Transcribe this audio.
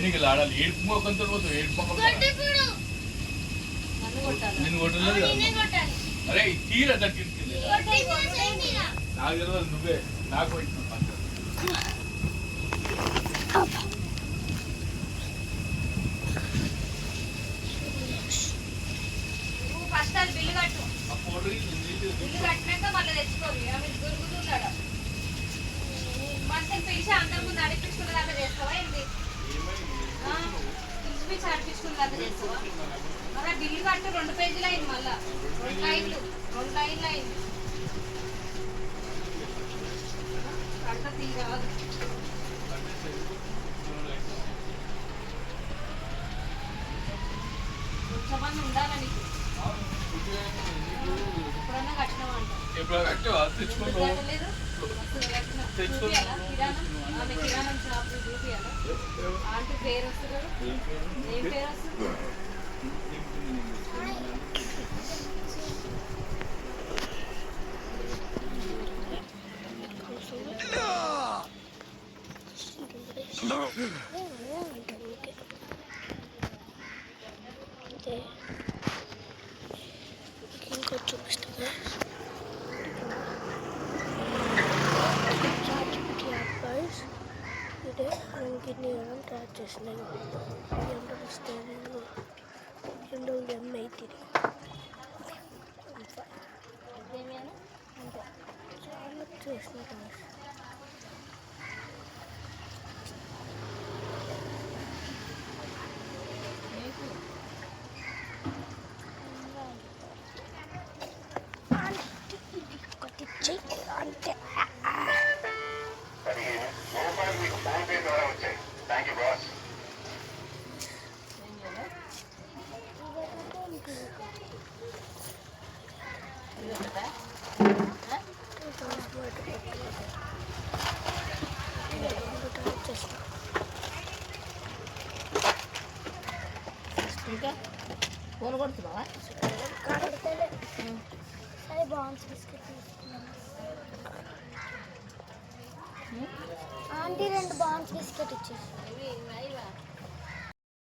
నీకు ఆడాలి ఏడుపు మొక్కంతో పోతావు ఏడుపు మొక్కం నేను కొట్టలేదు అరే తీరా తగ్గింది నాకు తెలియదు నువ్వే నాకు ఫస్ట్ అది బిల్లు కట్టు బిల్లు కట్టినాక మళ్ళీ తెచ్చుకోవాలి ఆమె దొరుకుతున్నాడు మనిషిని పిలిచి అందరి ముందు అడిపించుకున్న దాకా చేస్తావా ఏంటి పిలిచి అడిపించుకున్న దాకా చేస్తావా మరి బిల్లు కట్టు 2 పేజీలు అయింది మళ్ళా 2 లైన్లు అయింది కట్ట తీరాదు కొంచెమంది ఉండాలా నీకు ఎప్పుడన్నా కట్టినావా అంట కిరాణం షాప్ చూపియాలా ఆంటీ పేరు వస్తుంది ఏం పేరు వస్తుంది చూపిస్తాను ఇదే గిన్ని ట్రాక్ చేసినాయి M83 చాలా చేసిన అంతే ఇంకా ఫోన్ కొడుతున్నావా సరే బాన్స్ బిస్కెట్ ఆంటీ 2 బాన్స్ బిస్కెట్ ఇచ్చేసి